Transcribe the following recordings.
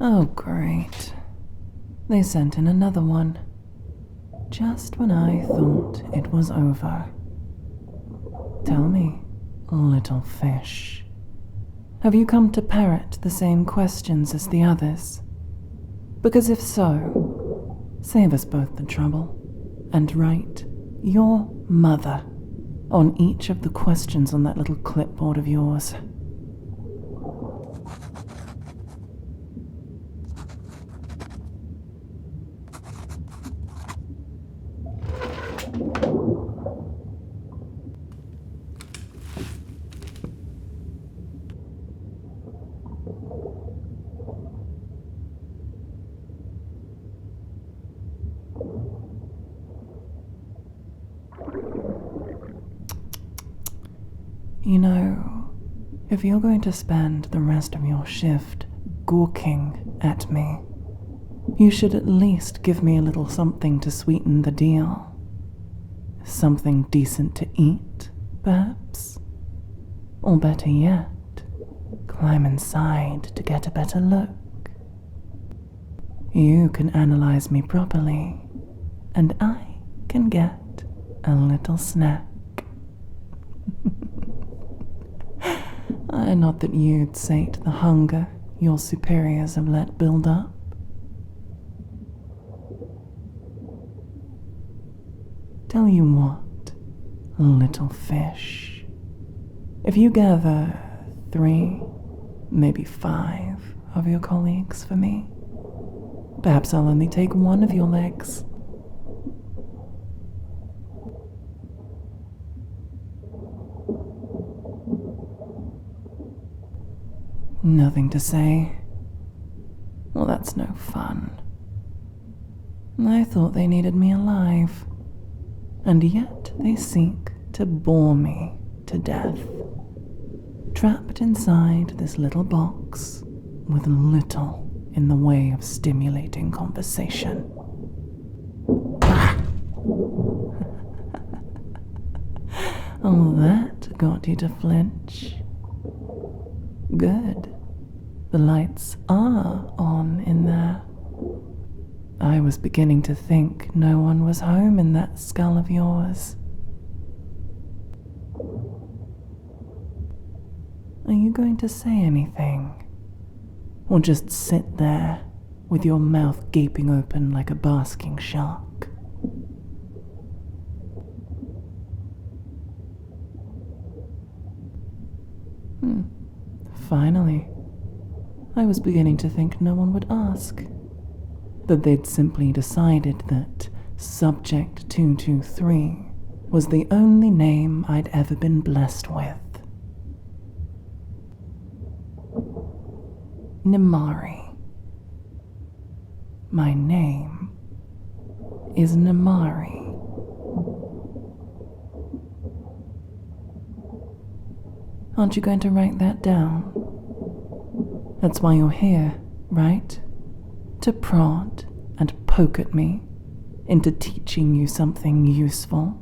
Oh, great. They sent in another one. Just when I thought it was over. Tell me, little fish, have you come to parrot the same questions as the others? Because if so, save us both the trouble and write your mother on each of the questions on that little clipboard of yours. You know, if you're going to spend the rest of your shift gawking at me, you should at least give me a little something to sweeten the deal. Something decent to eat, perhaps? Or better yet, climb inside to get a better look. You can analyze me properly, and I can get a little snack. Not that you'd sate the hunger your superiors have let build up. Tell you what, little fish, if you gather 3, maybe 5 of your colleagues for me, perhaps I'll only take one of your legs. Nothing to say. Well, that's no fun. I thought they needed me alive, and yet they seek to bore me to death, trapped inside this little box with little in the way of stimulating conversation. Oh, that got you to flinch. Good. The lights are on in there. I was beginning to think no one was home in that skull of yours. Are you going to say anything? Or just sit there with your mouth gaping open like a basking shark? Finally. I was beginning to think no one would ask. That they'd simply decided that Subject 223 was the only name I'd ever been blessed with. Namari. My name is Namari. Aren't you going to write that down? That's why you're here, right? To prod and poke at me into teaching you something useful.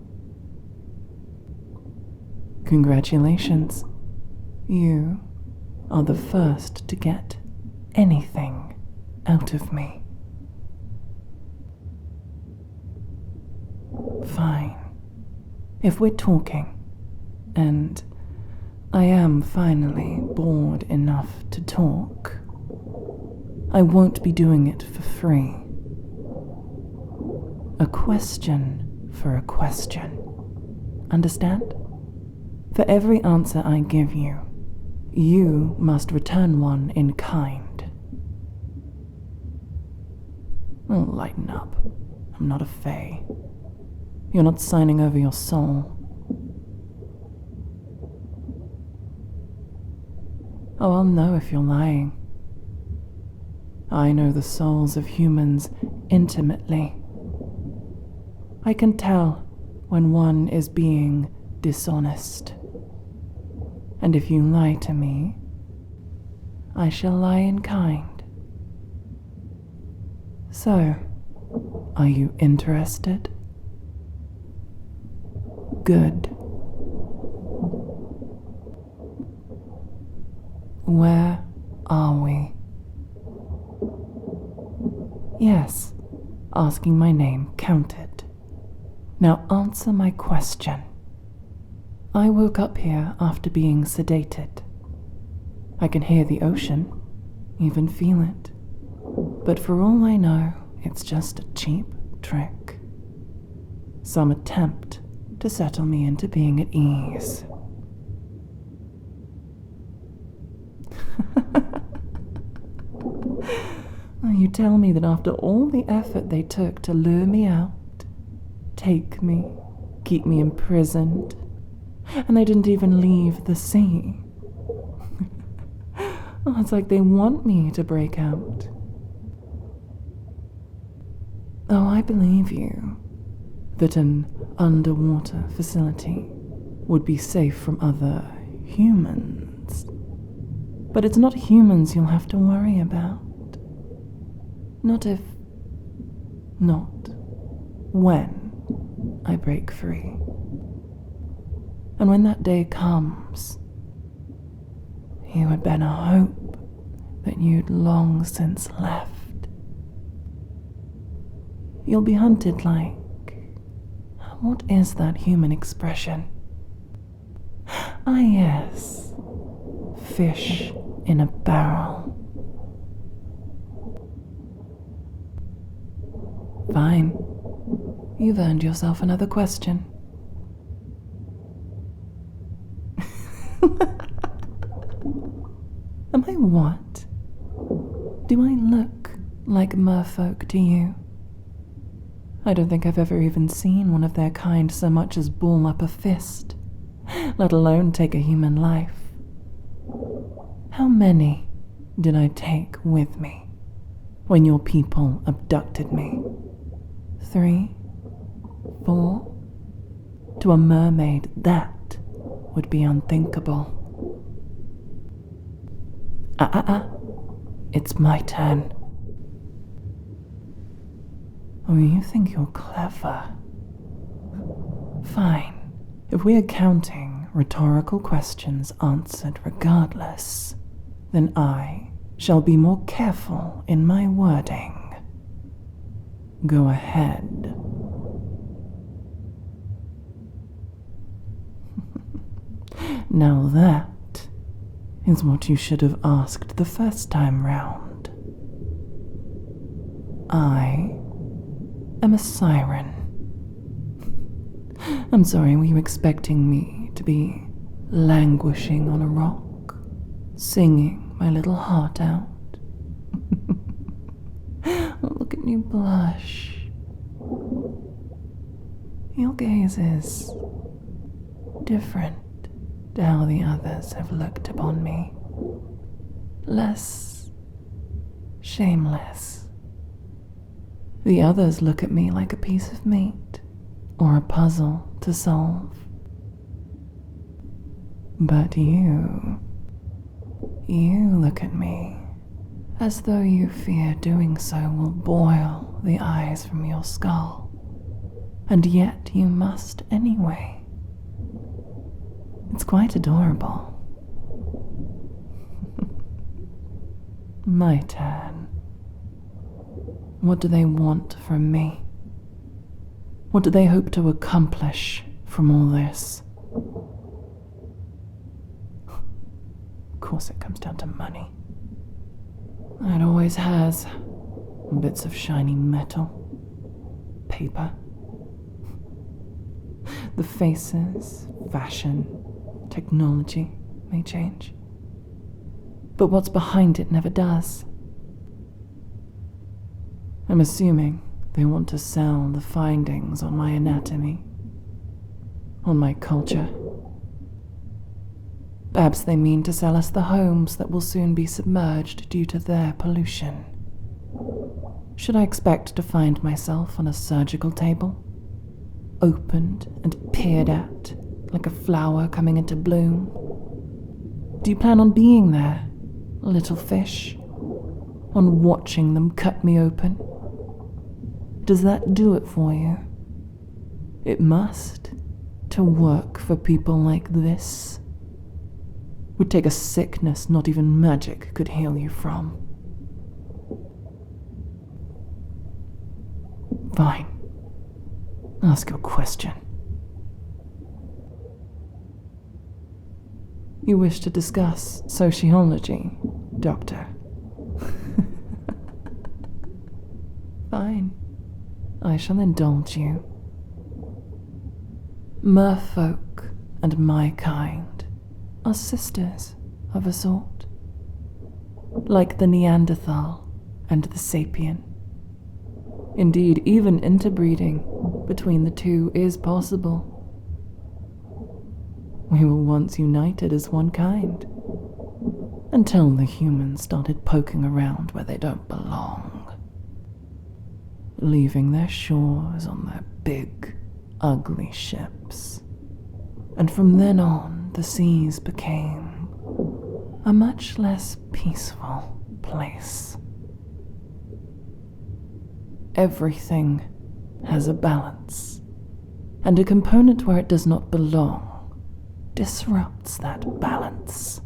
Congratulations. You are the first to get anything out of me. Fine. If we're talking, and I am finally bored enough to talk, I won't be doing it for free. A question for a question. Understand? For every answer I give you, you must return one in kind. Oh, lighten up. I'm not a fae. You're not signing over your soul. Oh, I'll know if you're lying. I know the souls of humans intimately. I can tell when one is being dishonest. And if you lie to me, I shall lie in kind. So, are you interested? Good. Where are we? Yes, asking my name counted. Now answer my question. I woke up here after being sedated. I can hear the ocean, even feel it. But for all I know, it's just a cheap trick. Some attempt to settle me into being at ease. You tell me that after all the effort they took to lure me out, take me, keep me imprisoned, and they didn't even leave the sea. Oh, it's like they want me to break out. Oh, I believe you that an underwater facility would be safe from other humans. But it's not humans you'll have to worry about. Not when I break free. And when that day comes, you had better hope that you'd long since left. You'll be hunted like... what is that human expression? Ah, yes. Fish in a barrel. Fine. You've earned yourself another question. Am I what? Do I look like merfolk to you? I don't think I've ever even seen one of their kind so much as ball up a fist, let alone take a human life. How many did I take with me when your people abducted me? 3? 4? To a mermaid, that would be unthinkable. It's my turn. Oh, you think you're clever? Fine. If we are counting rhetorical questions answered regardless, then I shall be more careful in my wording. Go ahead. Now that is what you should have asked the first time round. I am a siren. I'm sorry, were you expecting me to be languishing on a rock, singing my little heart out? Look at you blush. Your gaze is different to how the others have looked upon me. Less shameless. The others look at me like a piece of meat or a puzzle to solve. But you look at me as though you fear doing so will boil the eyes from your skull, and yet you must anyway. It's quite adorable. My turn. What do they want from me? What do they hope to accomplish from all this? Of course it comes down to money. It always has. Bits of shiny metal. Paper. The faces, fashion, technology may change. But what's behind it never does. I'm assuming they want to sell the findings on my anatomy, on my culture. Perhaps they mean to sell us the homes that will soon be submerged due to their pollution. Should I expect to find myself on a surgical table, opened and peered at like a flower coming into bloom? Do you plan on being there, little fish? On watching them cut me open? Does that do it for you? It must, to work for people like this. Would take a sickness not even magic could heal you from. Fine. Ask your question. You wish to discuss sociology, Doctor? Fine. I shall indulge you. Merfolk and my kind are sisters of a sort. Like the Neanderthal and the Sapien. Indeed, even interbreeding between the two is possible. We were once united as one kind, until the humans started poking around where they don't belong, leaving their shores on their big, ugly ships. And from then on, the seas became a much less peaceful place. Everything has a balance, and a component where it does not belong disrupts that balance.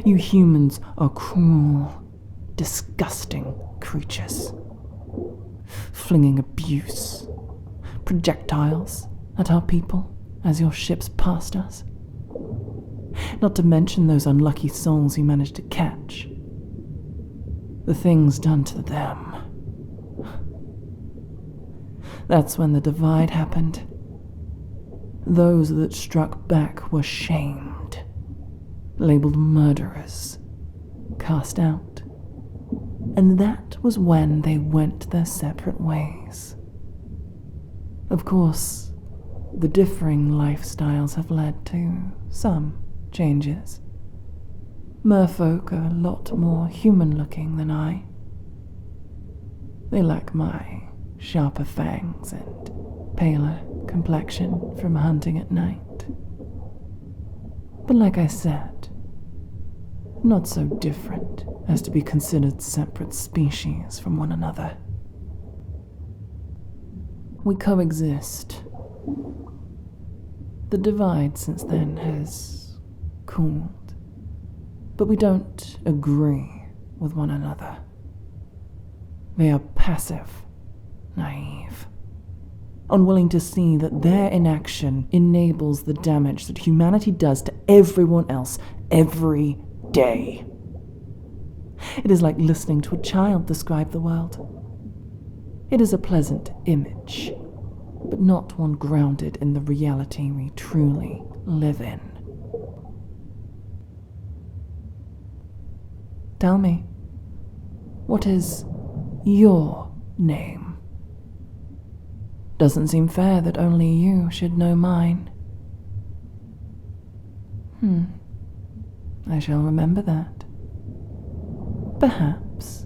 You humans are cruel, disgusting creatures, flinging abuse, projectiles at our people as your ships passed us. Not to mention those unlucky souls you managed to catch. The things done to them. That's when the divide happened. Those that struck back were shamed, labeled murderers, cast out. And that was when they went their separate ways. Of course, the differing lifestyles have led to some changes. Merfolk are a lot more human-looking than I. They lack my sharper fangs and paler complexion from hunting at night. But like I said, not so different as to be considered separate species from one another. We coexist. The divide since then has cooled, but we don't agree with one another. They are passive, naive, unwilling to see that their inaction enables the damage that humanity does to everyone else every day. It is like listening to a child describe the world. It is a pleasant image, but not one grounded in the reality we truly live in. Tell me, what is your name? Doesn't seem fair that only you should know mine. I shall remember that. Perhaps,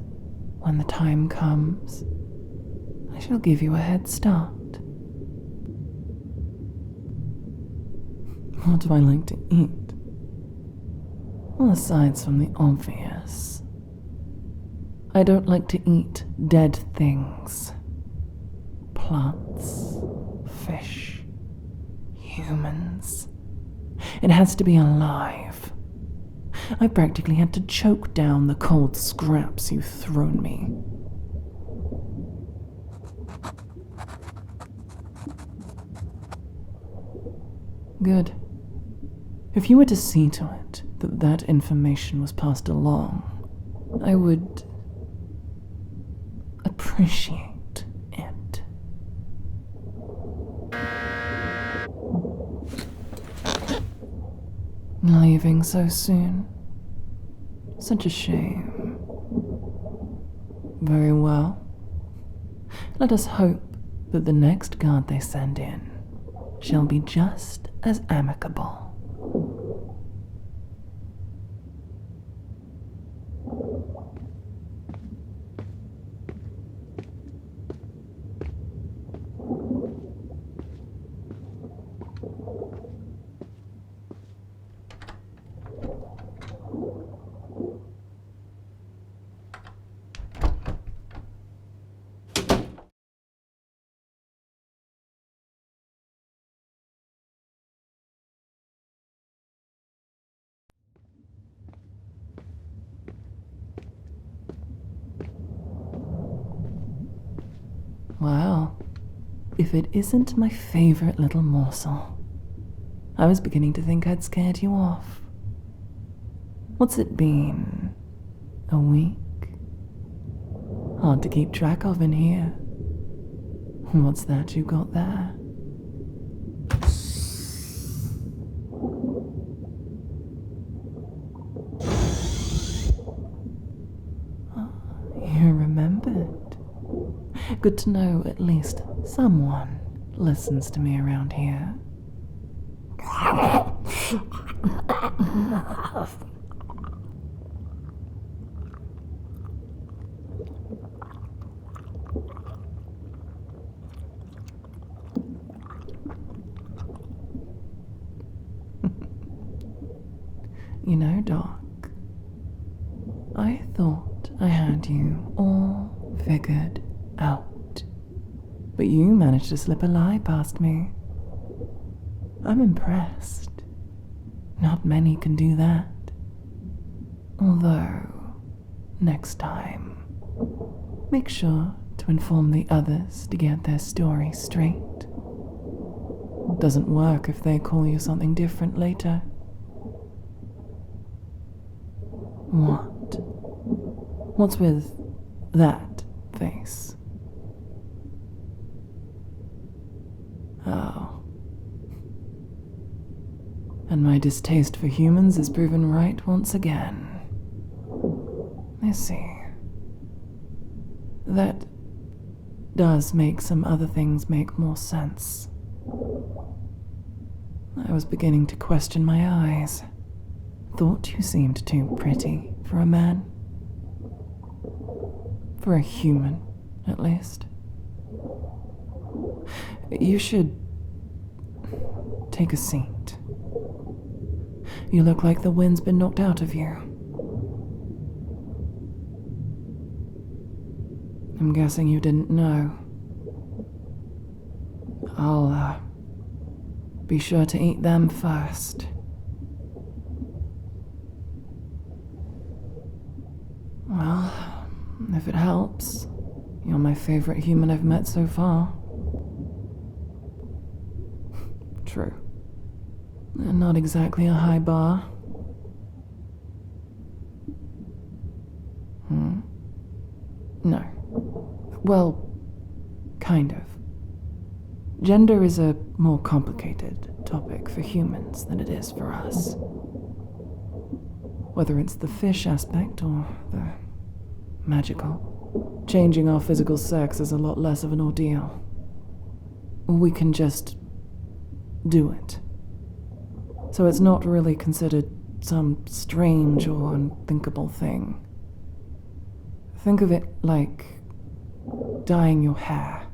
when the time comes, I shall give you a head start. What do I like to eat? Well, aside from the obvious, I don't like to eat dead things. Plants, fish, humans. It has to be alive. I practically had to choke down the cold scraps you've thrown me. Good. If you were to see to it that that information was passed along, I would appreciate it. Leaving so soon. Such a shame. Very well. Let us hope that the next guard they send in shall be just as amicable. Well, if it isn't my favorite little morsel, I was beginning to think I'd scared you off. What's it been? A week? Hard to keep track of in here. What's that you got there? You remembered. Good to know at least someone listens to me around here. You know, Doc, I thought I had you all figured out, but you managed to slip a lie past me. I'm impressed. Not many can do that. Although, next time, make sure to inform the others to get their story straight. Doesn't work if they call you something different later. What? What's with that face? Oh. And my distaste for humans is proven right once again. I see. That does make some other things make more sense. I was beginning to question my eyes. Thought you seemed too pretty for a man. For a human, at least. You should take a seat. You look like the wind's been knocked out of you. I'm guessing you didn't know. I'll, be sure to eat them first. Well, if it helps, you're my favorite human I've met so far. True. Not exactly a high bar. No. Well, kind of. Gender is a more complicated topic for humans than it is for us. Whether it's the fish aspect or the magical, changing our physical sex is a lot less of an ordeal. We can just do it. So it's not really considered some strange or unthinkable thing. Think of it like dyeing your hair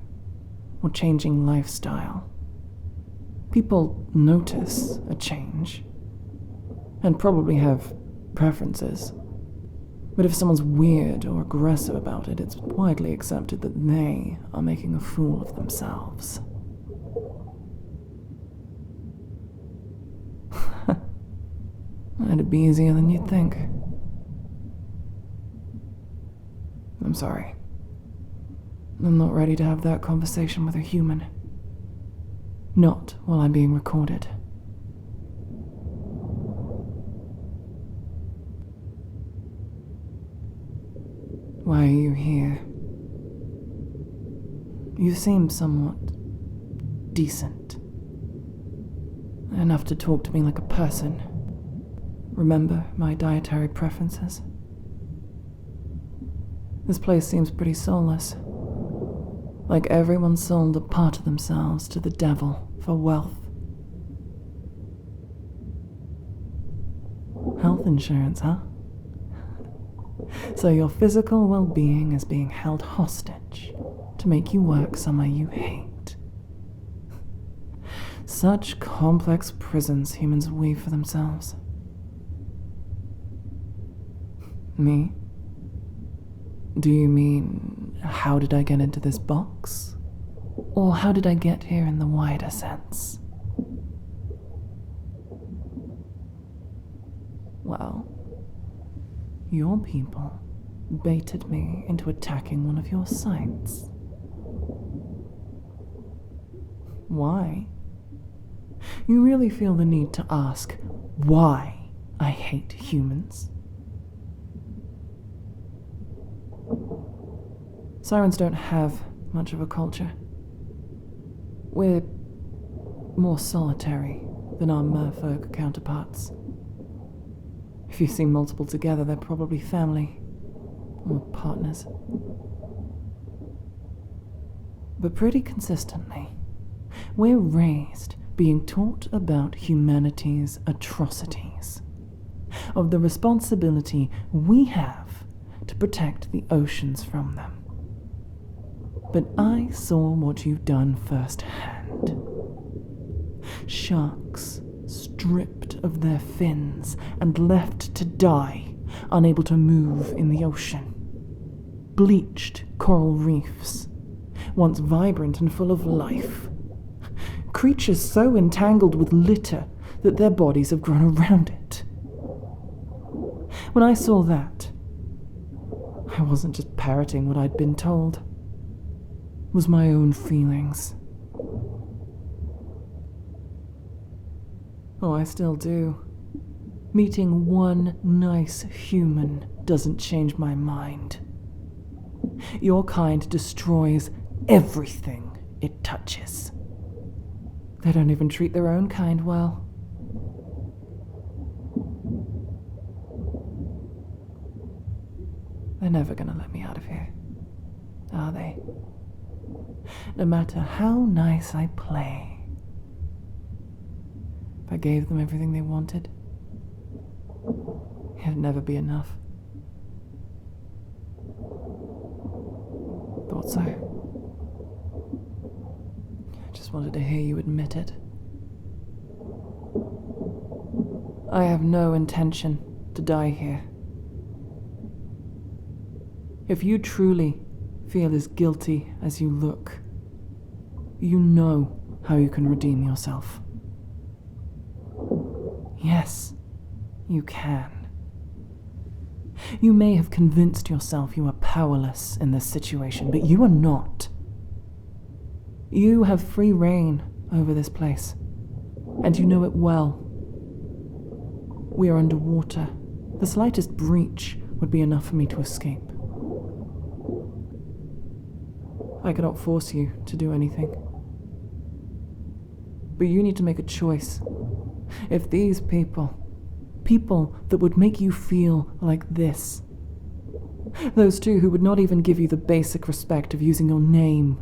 or changing lifestyle. People notice a change and probably have preferences. But if someone's weird or aggressive about it, it's widely accepted that they are making a fool of themselves. It'd be easier than you'd think. I'm sorry. I'm not ready to have that conversation with a human. Not while I'm being recorded. Why are you here? You seem somewhat decent. Enough to talk to me like a person. Remember my dietary preferences? This place seems pretty soulless. Like everyone sold a part of themselves to the devil for wealth. Health insurance, huh? So your physical well-being is being held hostage to make you work somewhere you hate. Such complex prisons humans weave for themselves. Me? Do you mean, how did I get into this box? Or how did I get here in the wider sense? Well, your people baited me into attacking one of your sites. Why? You really feel the need to ask why I hate humans? Sirens don't have much of a culture. We're more solitary than our merfolk counterparts. If you see multiple together, they're probably family or partners. But pretty consistently, we're raised being taught about humanity's atrocities, of the responsibility we have to protect the oceans from them. But I saw what you've done firsthand. Sharks stripped of their fins and left to die, unable to move in the ocean. Bleached coral reefs, once vibrant and full of life. Creatures so entangled with litter that their bodies have grown around it. When I saw that, I wasn't just parroting what I'd been told. It was my own feelings. Oh, I still do. Meeting one nice human doesn't change my mind. Your kind destroys everything it touches. They don't even treat their own kind well. They're never gonna let me out of here, are they? No matter how nice I play. If I gave them everything they wanted, it'd never be enough. Thought so. I just wanted to hear you admit it. I have no intention to die here. If you truly feel as guilty as you look, you know how you can redeem yourself. Yes, you can. You may have convinced yourself you are powerless in this situation, but you are not. You have free reign over this place, and you know it well. We are underwater. The slightest breach would be enough for me to escape. I cannot force you to do anything. But you need to make a choice. If these people that would make you feel like this, those two who would not even give you the basic respect of using your name,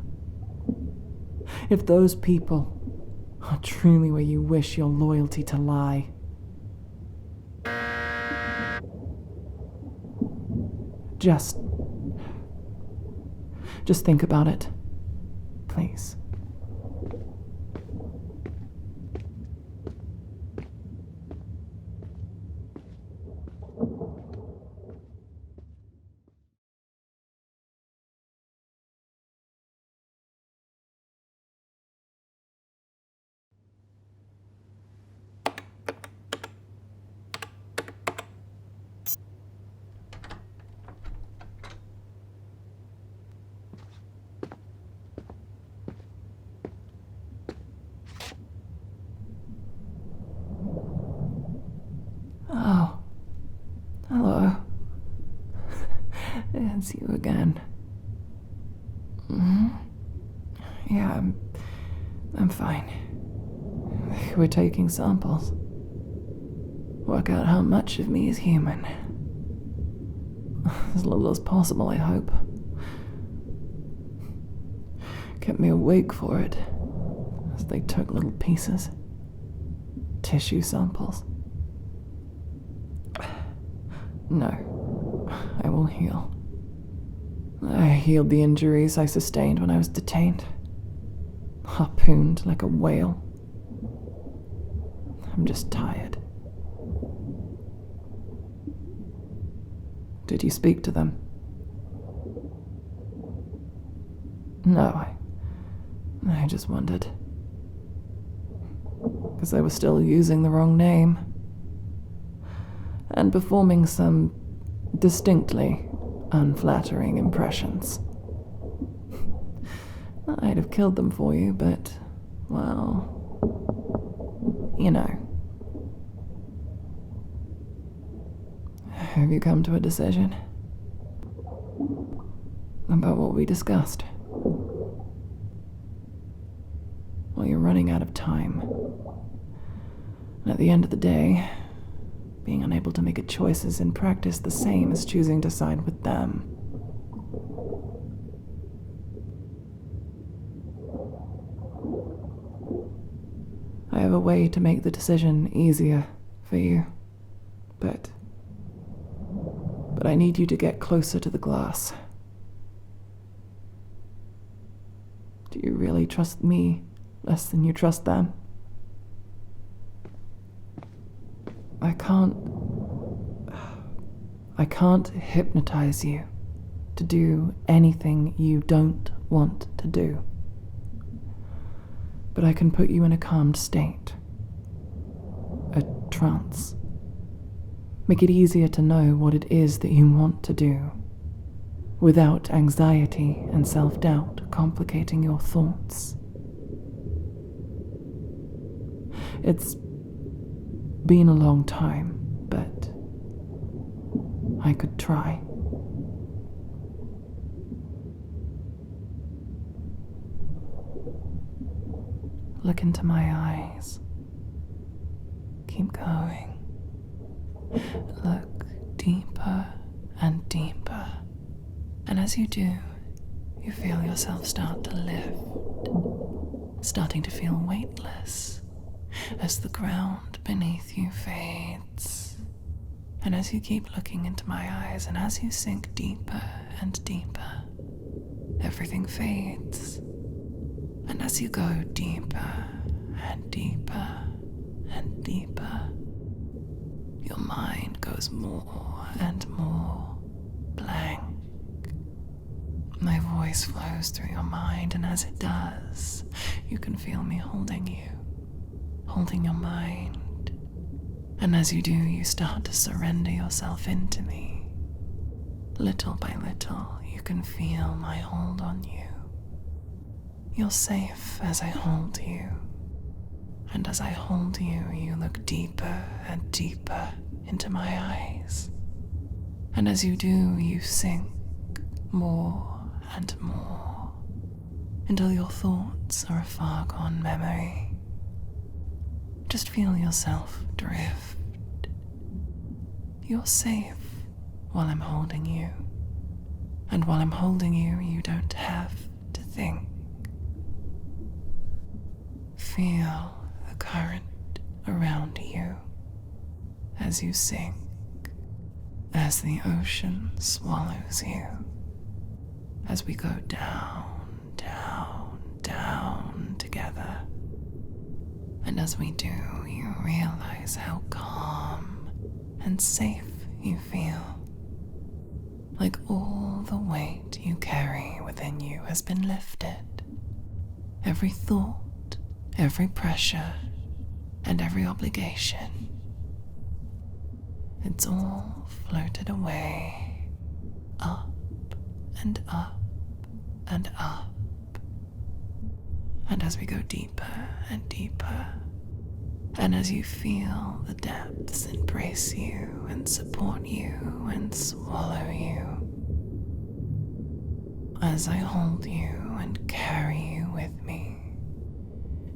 if those people are truly where you wish your loyalty to lie, just think about it, please. Oh, hello. It's you again. Yeah, I'm fine. We're taking samples. Work out how much of me is human. As little as possible, I hope. Kept me awake for it, as they took little pieces. Tissue samples. No, I will heal. I healed the injuries I sustained when I was detained. Harpooned like a whale. I'm just tired. Did you speak to them? No, I just wondered. Because they were still using the wrong name. And performing some distinctly unflattering impressions. I'd have killed them for you, but well, you know. Have you come to a decision about what we discussed? Well, you're running out of time. And at the end of the day, being unable to make a choice is in practice the same as choosing to side with them. I have a way to make the decision easier for you, but I need you to get closer to the glass. Do you really trust me less than you trust them? I can't hypnotize you to do anything you don't want to do. But I can put you in a calmed state. A trance. Make it easier to know what it is that you want to do, without anxiety and self-doubt complicating your thoughts. It's been a long time, but I could try. Look into my eyes. Keep going. Look deeper and deeper. And as you do, you feel yourself start to lift, starting to feel weightless as the ground beneath you fades. And as you keep looking into my eyes, and as you sink deeper and deeper, everything fades. And as you go deeper and deeper and deeper, your mind goes more and more blank. My voice flows through your mind, and as it does, you can feel me holding you, holding your mind. And as you do, you start to surrender yourself into me. Little by little, you can feel my hold on you. You're safe as I hold you. And as I hold you, you look deeper and deeper into my eyes. And as you do, you sink more and more, until your thoughts are a far-gone memory. Just feel yourself drift. You're safe while I'm holding you. And while I'm holding you, you don't have to think. Feel the current around you as you sink, as the ocean swallows you, as we go down, down, down together. And as we do, you realize how calm and safe you feel, like all the weight you carry within you has been lifted. Every thought, every pressure, and every obligation. It's all floated away, up and up and up. And as we go deeper and deeper, and as you feel the depths embrace you and support you and swallow you, as I hold you and carry you with me,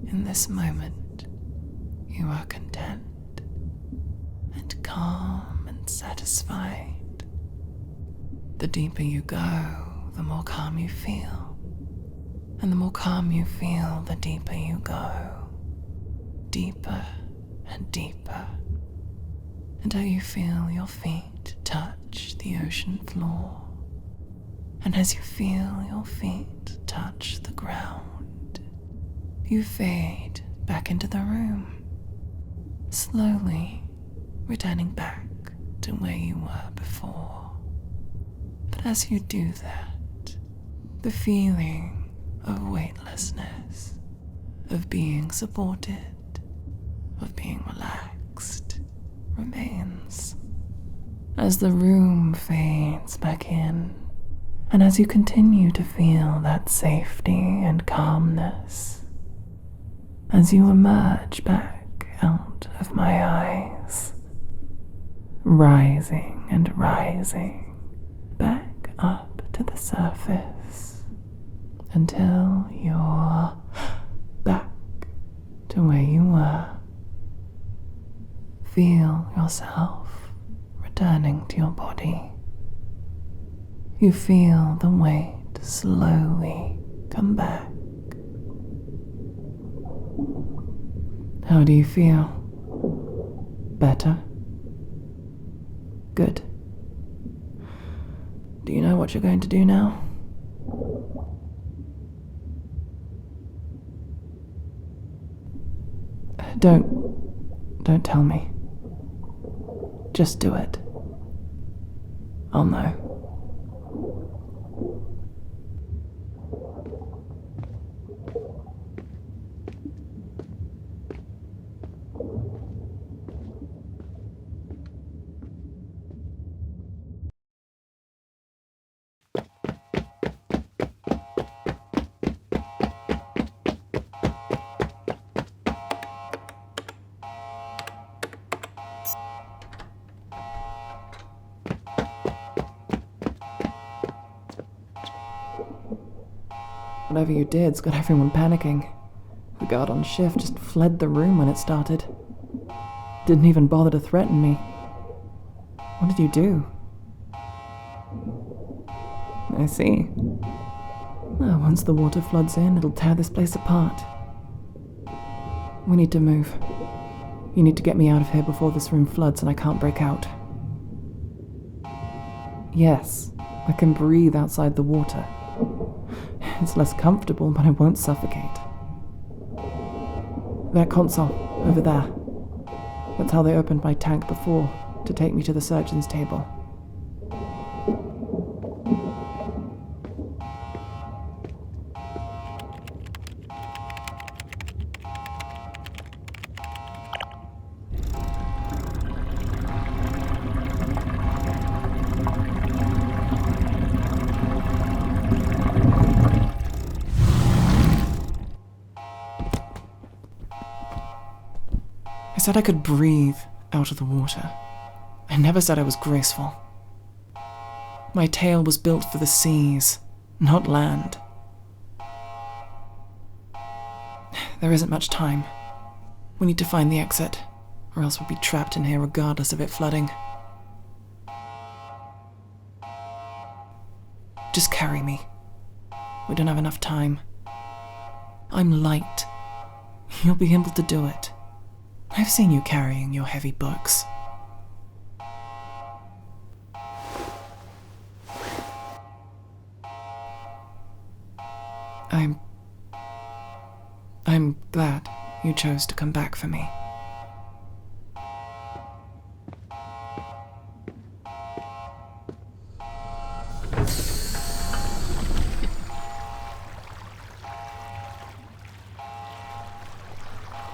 in this moment, you are content and calm and satisfied. The deeper you go, the more calm you feel. And the more calm you feel, the deeper you go. Deeper and deeper, until you feel your feet touch the ocean floor. And as you feel your feet touch the ground, you fade back into the room, slowly returning back to where you were before. But as you do that, the feeling of weightlessness, of being supported, of being relaxed, remains. As the room fades back in, and as you continue to feel that safety and calmness, as you emerge back out of my eyes, rising and rising back up to the surface until you're back to where you were. Feel yourself returning to your body. You feel the weight slowly come back. How do you feel? Better? Good. Do you know what you're going to do now? Don't tell me. Just do it. I'll know. Whatever you did's got everyone panicking. The guard on shift just fled the room when it started. Didn't even bother to threaten me. What did you do? I see. Well, once the water floods in, it'll tear this place apart. We need to move. You need to get me out of here before this room floods and I can't break out. Yes, I can breathe outside the water. It's less comfortable, but I won't suffocate. That console, over there. That's how they opened my tank before, to take me to the surgeon's table. I said I could breathe out of the water. I never said I was graceful. My tail was built for the seas, not land. There isn't much time. We need to find the exit, or else we'll be trapped in here regardless of it flooding. Just carry me. We don't have enough time. I'm light. You'll be able to do it. I've seen you carrying your heavy books. I'm glad you chose to come back for me.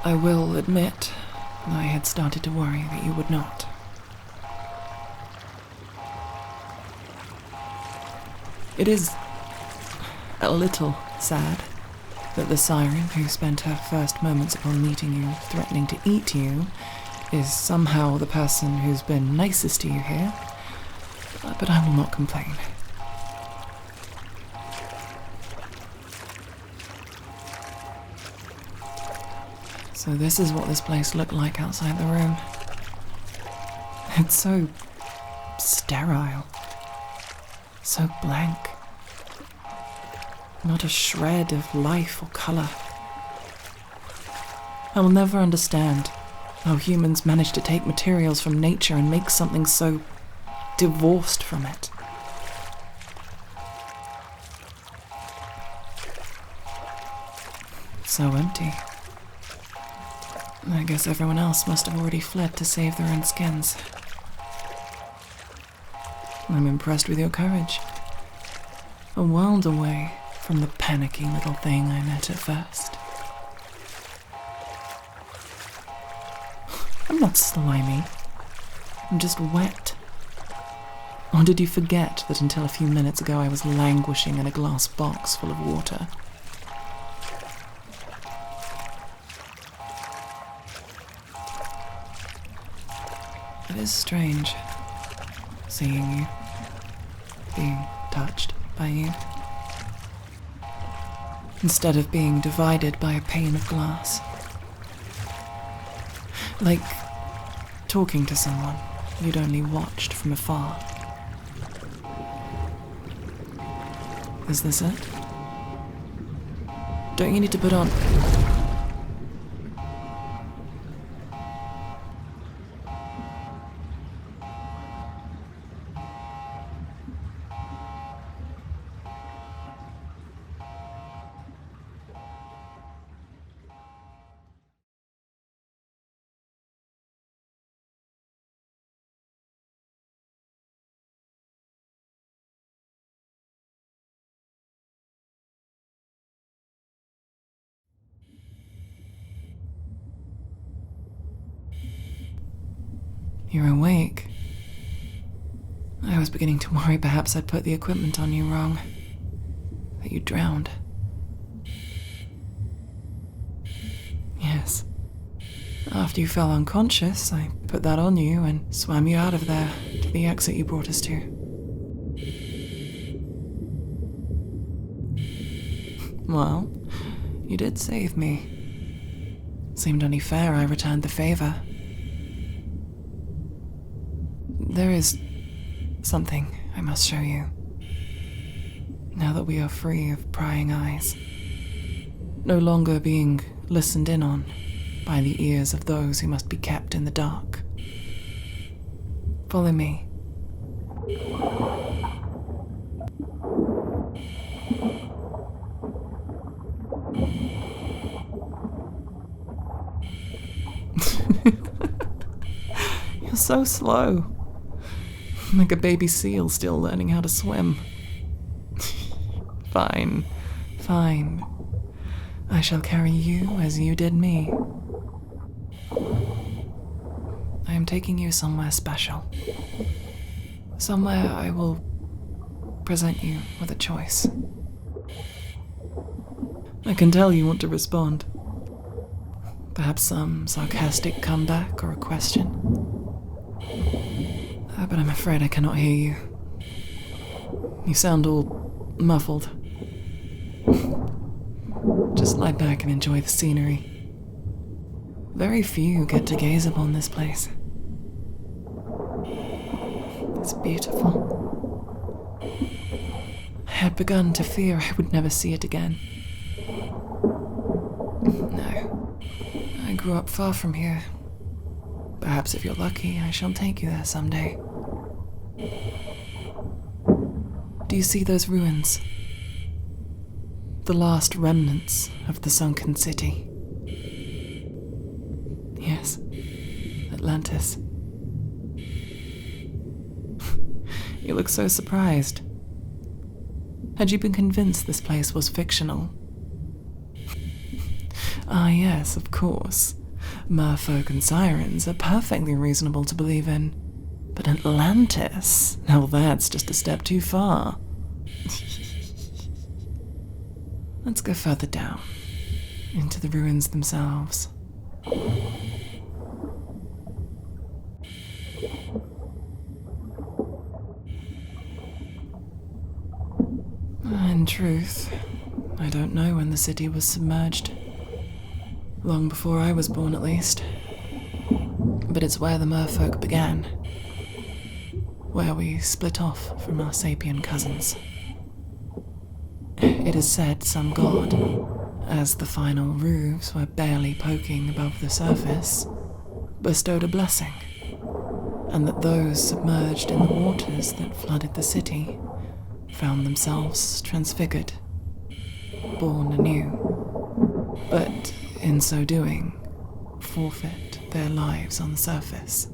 I will admit, I had started to worry that you would not. It is a little sad that the Siren who spent her first moments upon meeting you threatening to eat you is somehow the person who's been nicest to you here, but I will not complain. So this is what this place looked like outside the room. It's so sterile, so blank. Not a shred of life or colour. I will never understand how humans manage to take materials from nature and make something so divorced from it. So empty. I guess everyone else must have already fled to save their own skins. I'm impressed with your courage. A world away from the panicky little thing I met at first. I'm not slimy. I'm just wet. Or did you forget that until a few minutes ago I was languishing in a glass box full of water? It is strange, seeing you, being touched by you, instead of being divided by a pane of glass. Like talking to someone you'd only watched from afar. Is this it? Don't you need to put on... You're awake. I was beginning to worry perhaps I'd put the equipment on you wrong. That you drowned. Yes. After you fell unconscious, I put that on you and swam you out of there to the exit you brought us to. Well, you did save me. Seemed only fair I returned the favor. There is something I must show you, now that we are free of prying eyes, no longer being listened in on by the ears of those who must be kept in the dark. Follow me. You're so slow. Like a baby seal still learning how to swim. Fine, fine. I shall carry you as you did me. I am taking you somewhere special. Somewhere I will present you with a choice. I can tell you want to respond. Perhaps some sarcastic comeback or a question. But I'm afraid I cannot hear you. You sound all muffled. Just lie back and enjoy the scenery. Very few get to gaze upon this place. It's beautiful. I had begun to fear I would never see it again. No, I grew up far from here. Perhaps if you're lucky, I shall take you there someday. Do you see those ruins? The last remnants of the sunken city. Yes, Atlantis. You look so surprised. Had you been convinced this place was fictional? Ah, yes, of course. Merfolk and Sirens are perfectly reasonable to believe in. But Atlantis? Now that's just a step too far. Let's go further down, into the ruins themselves. In truth, I don't know when the city was submerged. Long before I was born, at least. But it's where the merfolk began. Where we split off from our sapien cousins. It is said some god, as the final roofs were barely poking above the surface, bestowed a blessing, and that those submerged in the waters that flooded the city found themselves transfigured, born anew, but in so doing, forfeit their lives on the surface.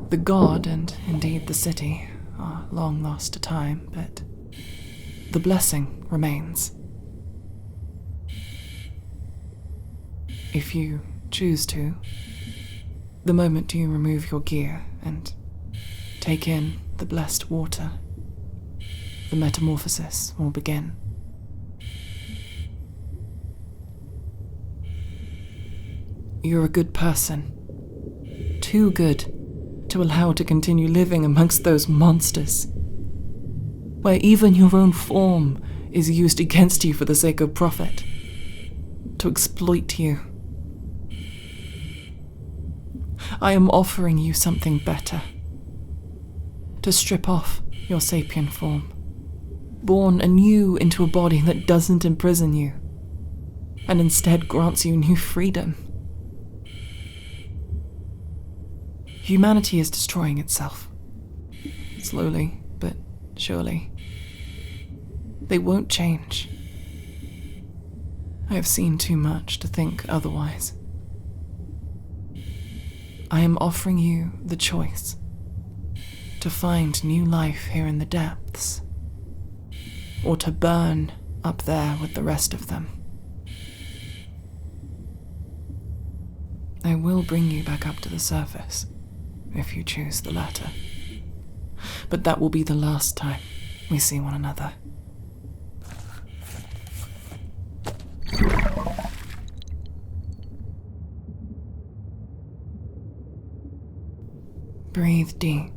The god, and indeed the city, are long lost to time, but the blessing remains. If you choose to, the moment you remove your gear and take in the blessed water, the metamorphosis will begin. You're a good person, too good to allow to continue living amongst those monsters, where even your own form is used against you for the sake of profit, to exploit you. I am offering you something better. To strip off your sapient form, born anew into a body that doesn't imprison you, and instead grants you new freedom. Humanity is destroying itself, slowly but surely. They won't change. I have seen too much to think otherwise. I am offering you the choice to find new life here in the depths, or to burn up there with the rest of them. I will bring you back up to the surface, if you choose the latter. But that will be the last time we see one another. Breathe deep.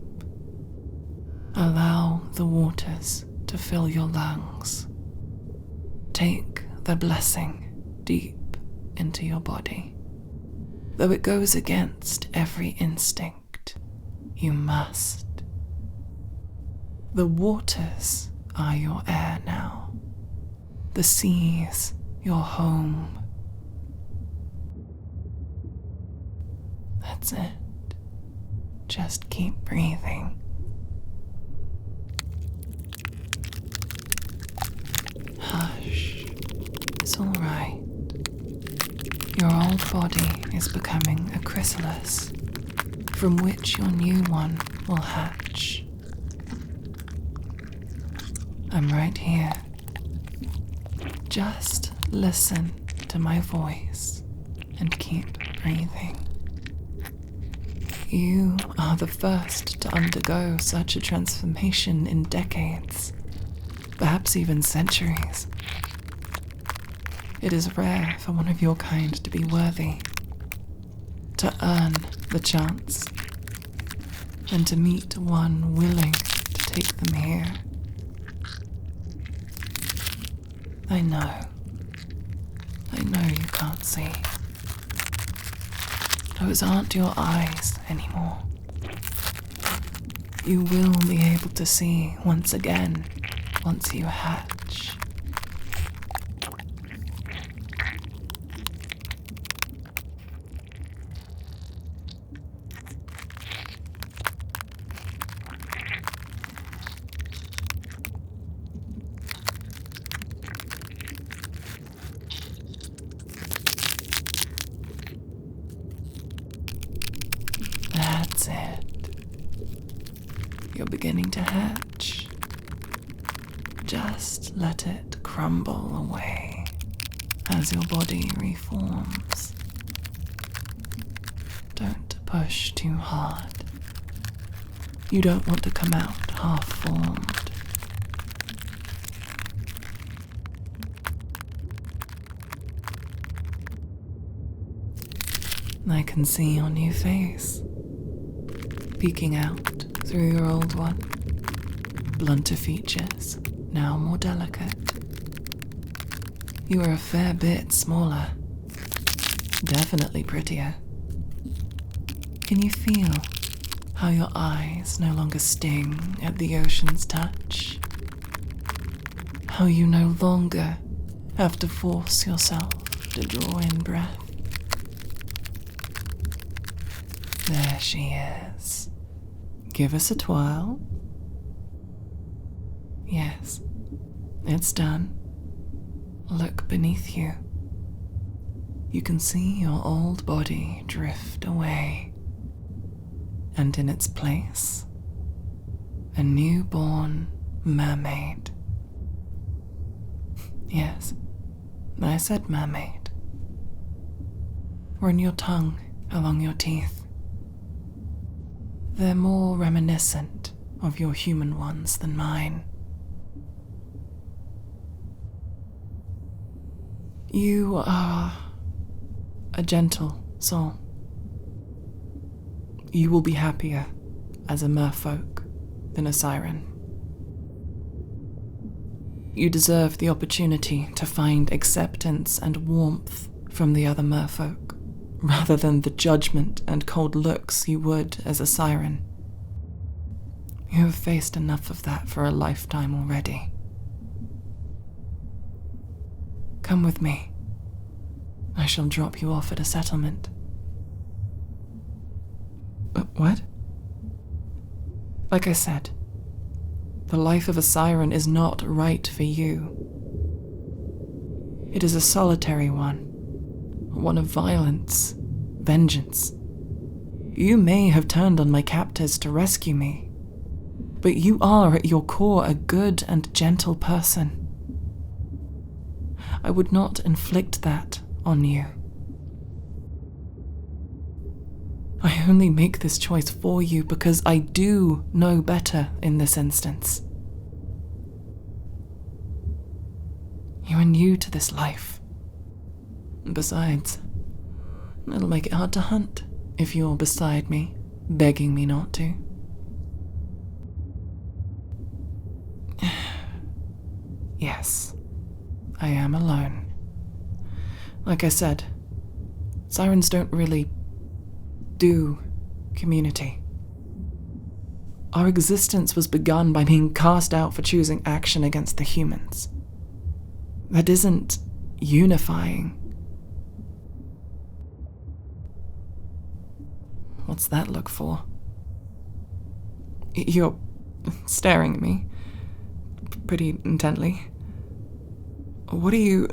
Allow the waters to fill your lungs. Take the blessing deep into your body. Though it goes against every instinct, you must. The waters are your air now. The seas your home. That's it. Just keep breathing. Hush. It's all right. Your old body is becoming a chrysalis, from which your new one will hatch. I'm right here. Just listen to my voice and keep breathing. You are the first to undergo such a transformation in decades, perhaps even centuries. It is rare for one of your kind to be worthy, to earn the chance, and to meet one willing to take them here. I know you can't see. Those aren't your eyes anymore. You will be able to see once again, once you hatch. That's it. You're beginning to hatch. Just let it crumble away as your body reforms. Don't push too hard. You don't want to come out half-formed. I can see your new face, peeking out through your old one. Blunter features, now more delicate. You are a fair bit smaller. Definitely prettier. Can you feel how your eyes no longer sting at the ocean's touch? How you no longer have to force yourself to draw in breath? There she is. Give us a twirl. Yes, it's done. Look beneath you. You can see your old body drift away, and in its place, a newborn mermaid. Yes, I said mermaid. Run your tongue along your teeth. They're more reminiscent of your human ones than mine. You are a gentle soul. You will be happier as a merfolk than a siren. You deserve the opportunity to find acceptance and warmth from the other merfolk, rather than the judgment and cold looks you would as a siren. You have faced enough of that for a lifetime already. Come with me. I shall drop you off at a settlement. What? Like I said, the life of a siren is not right for you. It is a solitary one of violence, vengeance. You may have turned on my captors to rescue me, but you are at your core a good and gentle person. I would not inflict that on you. I only make this choice for you because I do know better in this instance. You are new to this life. Besides, it'll make it hard to hunt if you're beside me, begging me not to. Yes, I am alone. Like I said, sirens don't really do community. Our existence was begun by being cast out for choosing action against the humans. That isn't unifying. What's that look for? You're staring at me pretty intently. What are you...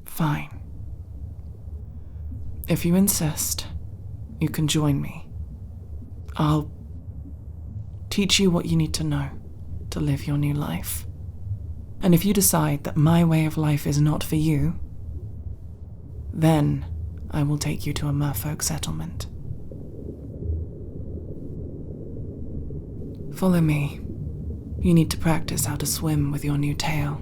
Fine. If you insist, you can join me. I'll teach you what you need to know to live your new life. And if you decide that my way of life is not for you, then I will take you to a merfolk settlement. Follow me. You need to practice how to swim with your new tail.